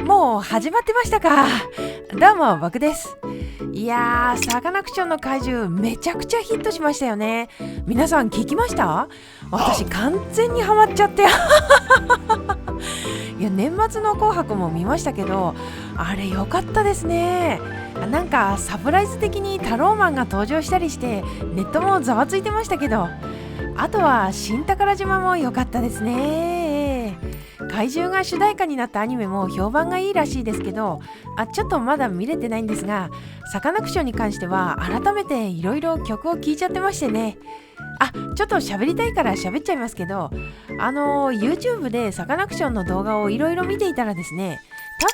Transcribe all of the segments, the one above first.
もう始まってましたか。どうも僕です。いやー、サカナクションの怪獣めちゃくちゃヒットしましたよね。皆さん聞きました？私完全にハマっちゃっていや、年末の紅白も見ましたけど、あれ良かったですね。なんかサプライズ的にタローマンが登場したりしてネットもざわついてましたけど、あとは新宝島も良かったですね。怪獣が主題歌になったアニメも評判がいいらしいですけど、ちょっとまだ見れてないんですが、サカナクションに関しては改めていろいろ曲を聴いちゃってましてね。ちょっと喋りたいから喋っちゃいますけど、YouTube でサカナクションの動画をいろいろ見ていたらですね、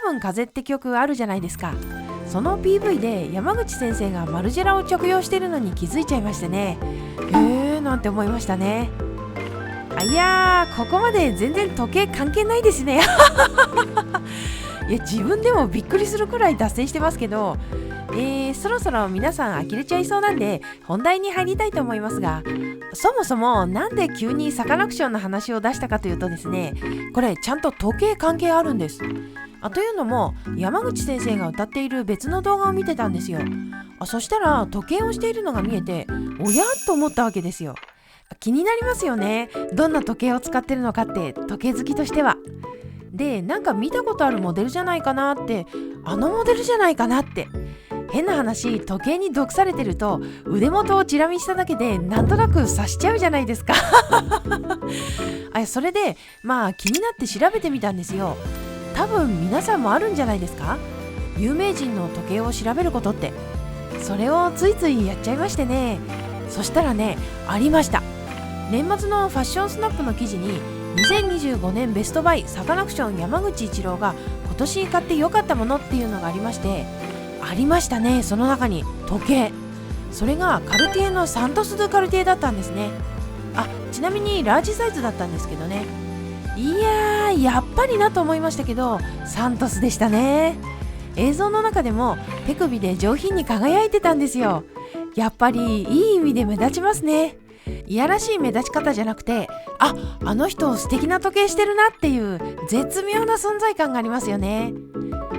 多分風って曲あるじゃないですか。その PV で山口先生がマルジェラを着用しているのに気づいちゃいましてね。なんて思いましたね。いやー、ここまで全然時計関係ないですねいや、自分でもびっくりするくらい脱線してますけど、そろそろ皆さん呆れちゃいそうなんで本題に入りたいと思いますが、そもそもなんで急にサカナクションの話を出したかというとですね、これちゃんと時計関係あるんです。というのも、山口先生が歌っている別の動画を見てたんですよ。そしたら時計をしているのが見えて、おやと思ったわけですよ。気になりますよね、どんな時計を使ってるのかって、時計好きとしては。で、なんか見たことあるモデルじゃないかなって、あのモデルじゃないかなって。変な話、時計に毒されてると腕元をチラ見しただけでなんとなく察しちゃうじゃないですかそれで気になって調べてみたんですよ。多分皆さんもあるんじゃないですか、有名人の時計を調べることって。それをついついやっちゃいましてね。そしたらね、ありました。年末のファッションスナップの記事に、2025年ベストバイサカナクション山口一郎が今年買って良かったものっていうのがありまして、ありましたね。その中に時計、それがカルティエのサントス・ドゥ・カルティエだったんですね。ちなみにラージサイズだったんですけどね。いやー、やっぱりなと思いましたけど、サントスでしたね。映像の中でも手首で上品に輝いてたんですよ。やっぱりいい意味で目立ちますね。いやらしい目立ち方じゃなくて、あの人素敵な時計してるなっていう絶妙な存在感がありますよね。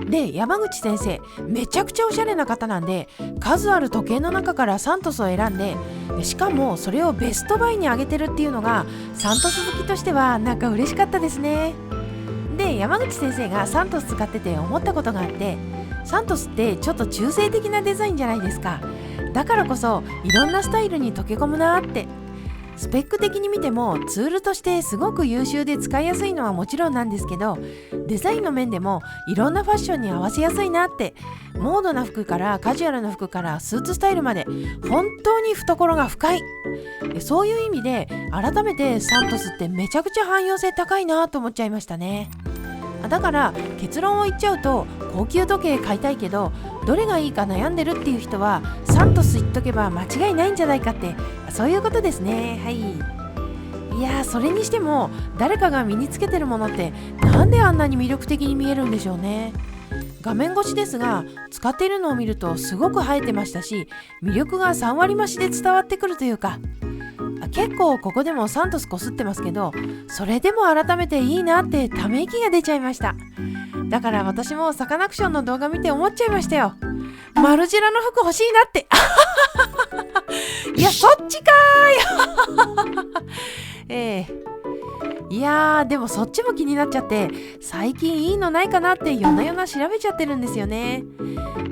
で、山口先生めちゃくちゃおしゃれな方なんで、数ある時計の中からサントスを選んで、しかもそれをベストバイに上げてるっていうのが、サントス好きとしてはなんか嬉しかったですね。で、山口先生がサントス使ってて思ったことがあって、サントスってちょっと中性的なデザインじゃないですか。だからこそいろんなスタイルに溶け込むなって。スペック的に見てもツールとしてすごく優秀で使いやすいのはもちろんなんですけど、デザインの面でもいろんなファッションに合わせやすいなって。モードな服からカジュアルな服からスーツスタイルまで本当に懐が深い。そういう意味で改めてサントスってめちゃくちゃ汎用性高いなと思っちゃいましたね。だから結論を言っちゃうと、高級時計買いたいけどどれがいいか悩んでるっていう人はサントス言っとけば間違いないんじゃないかって、そういうことですね。はい。いやー、それにしても誰かが身につけてるものってなんであんなに魅力的に見えるんでしょうね。画面越しですが、使っているのを見るとすごく映えてましたし、魅力が3割増しで伝わってくるというか、結構ここでもサントスこすってますけど、それでも改めていいなってため息が出ちゃいました。だから私もサカナクションの動画見て思っちゃいましたよ。マルジェラの服欲しいなっていや、そっちかーいいやー、でもそっちも気になっちゃって、最近いいのないかなって夜な夜な調べちゃってるんですよね。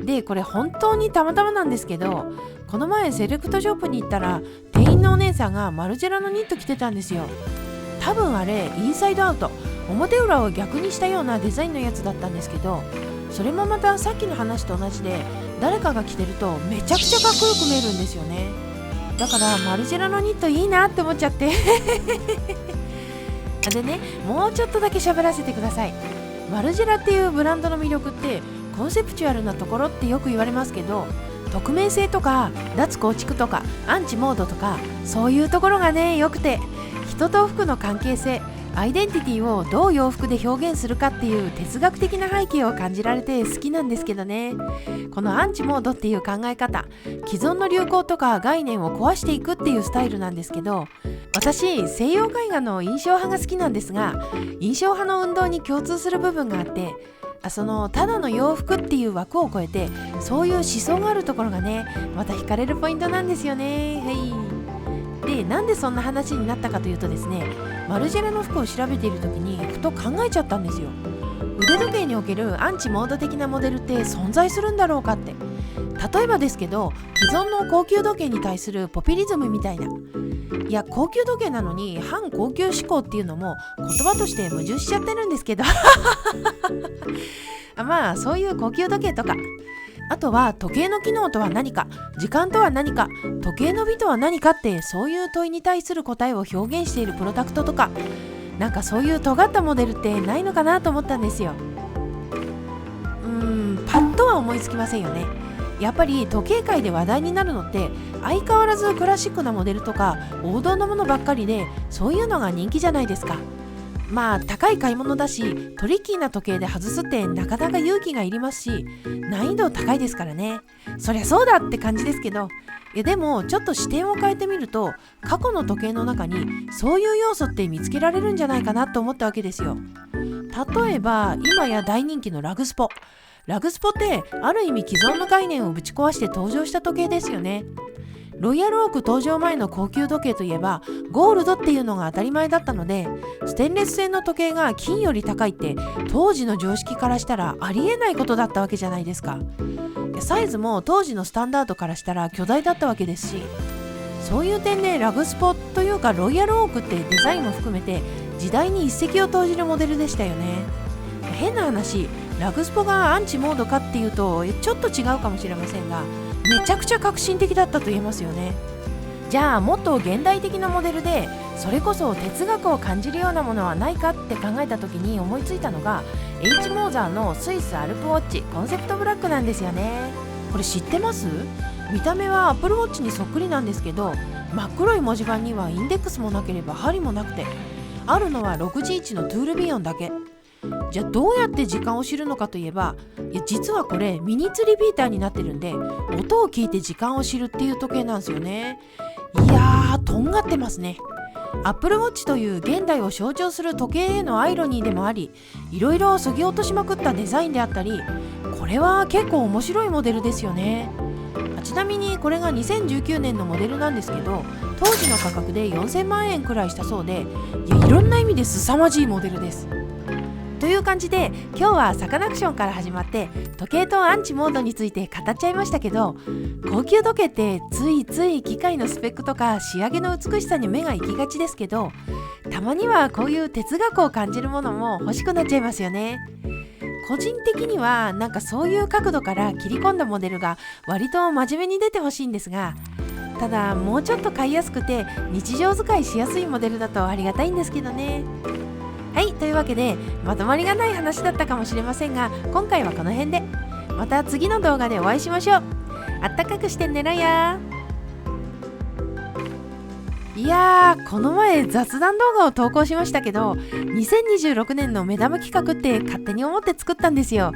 で、これ本当にたまたまなんですけど、この前セレクトショップに行ったら店員のお姉さんがマルジェラのニット着てたんですよ。多分あれインサイドアウト、表裏を逆にしたようなデザインのやつだったんですけど、それもまたさっきの話と同じで、誰かが着てるとめちゃくちゃかっこよく見えるんですよね。だからマルジェラのニットいいなって思っちゃってでね、もうちょっとだけ喋らせてください。マルジェラっていうブランドの魅力って、コンセプチュアルなところってよく言われますけど、匿名性とか脱構築とかアンチモードとか、そういうところがね良くて、人と服の関係性、アイデンティティをどう洋服で表現するかっていう哲学的な背景を感じられて好きなんですけどね。このアンチモードっていう考え方、既存の流行とか概念を壊していくっていうスタイルなんですけど、私西洋絵画の印象派が好きなんですが、印象派の運動に共通する部分があって、そのただの洋服っていう枠を超えてそういう思想があるところがね、また惹かれるポイントなんですよね。はい。で、なんでそんな話になったかというとですね、マルジェラの服を調べている時にふと考えちゃったんですよ。腕時計におけるアンチモード的なモデルって存在するんだろうかって。例えばですけど、既存の高級時計に対するポピュリズムみたいな。いや、高級時計なのに反高級志向っていうのも言葉として矛盾しちゃってるんですけどまあそういう高級時計とか、あとは時計の機能とは何か、時間とは何か、時計の美とは何かって、そういう問いに対する答えを表現しているプロダクトとか、なんかそういう尖ったモデルってないのかなと思ったんですよ。パッとは思いつきませんよね。やっぱり時計界で話題になるのって相変わらずクラシックなモデルとか王道のものばっかりで、そういうのが人気じゃないですか。まあ高い買い物だし、トリッキーな時計で外すってなかなか勇気がいりますし、難易度高いですからね。そりゃそうだって感じですけど、いやでもちょっと視点を変えてみると、過去の時計の中にそういう要素って見つけられるんじゃないかなと思ったわけですよ。例えば今や大人気のラグスポってある意味既存の概念をぶち壊して登場した時計ですよね。ロイヤルオーク登場前の高級時計といえばゴールドっていうのが当たり前だったので、ステンレス製の時計が金より高いって当時の常識からしたらありえないことだったわけじゃないですか。サイズも当時のスタンダードからしたら巨大だったわけですし、そういう点でラグスポというかロイヤルオークってデザインも含めて時代に一石を投じるモデルでしたよね。変な話、ラグスポがアンチモードかっていうとちょっと違うかもしれませんが、めちゃくちゃ革新的だったと言えますよね。じゃあもっと現代的なモデルでそれこそ哲学を感じるようなものはないかって考えた時に思いついたのが H モーザーのスイスアルプウォッチコンセプトブラックなんですよね。これ知ってます？見た目はアップルウォッチにそっくりなんですけど、真っ黒い文字盤にはインデックスもなければ針もなくて、あるのは6時1のトゥールビヨンだけ。じゃあどうやって時間を知るのかといえば、実はこれミニッツリピーターになってるんで、音を聞いて時間を知るっていう時計なんですよね。いやー、とんがってますね。アップルウォッチという現代を象徴する時計へのアイロニーでもあり、いろいろ削ぎ落としまくったデザインであったり、これは結構面白いモデルですよね。ちなみにこれが2019年のモデルなんですけど、当時の価格で4000万円くらいしたそうで、いろんな意味で凄まじいモデルです。という感じで今日はサカナクションから始まって時計とアンチモードについて語っちゃいましたけど、高級時計ってついつい機械のスペックとか仕上げの美しさに目が行きがちですけど、たまにはこういう哲学を感じるものも欲しくなっちゃいますよね。個人的にはなんかそういう角度から切り込んだモデルが割と真面目に出てほしいんですが、ただもうちょっと買いやすくて日常使いしやすいモデルだとありがたいんですけどね。はい、というわけでまとまりがない話だったかもしれませんが、今回はこの辺で。また次の動画でお会いしましょう。あったかくして寝ろや。いやー、この前雑談動画を投稿しましたけど、2026年の目玉企画って勝手に思って作ったんですよ。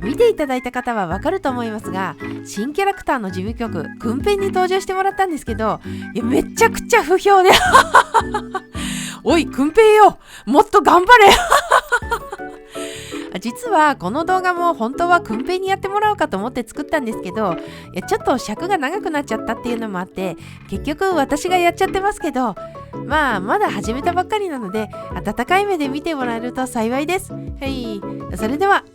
見ていただいた方はわかると思いますが、新キャラクターの事務局くんぺんに登場してもらったんですけど、めちゃくちゃ不評でおいくんぺんよ、もっと頑張れ実はこの動画も本当はくんぺんにやってもらおうかと思って作ったんですけど、ちょっと尺が長くなっちゃったっていうのもあって、結局私がやっちゃってますけど、まだ始めたばっかりなので温かい目で見てもらえると幸いです。はい、それでは。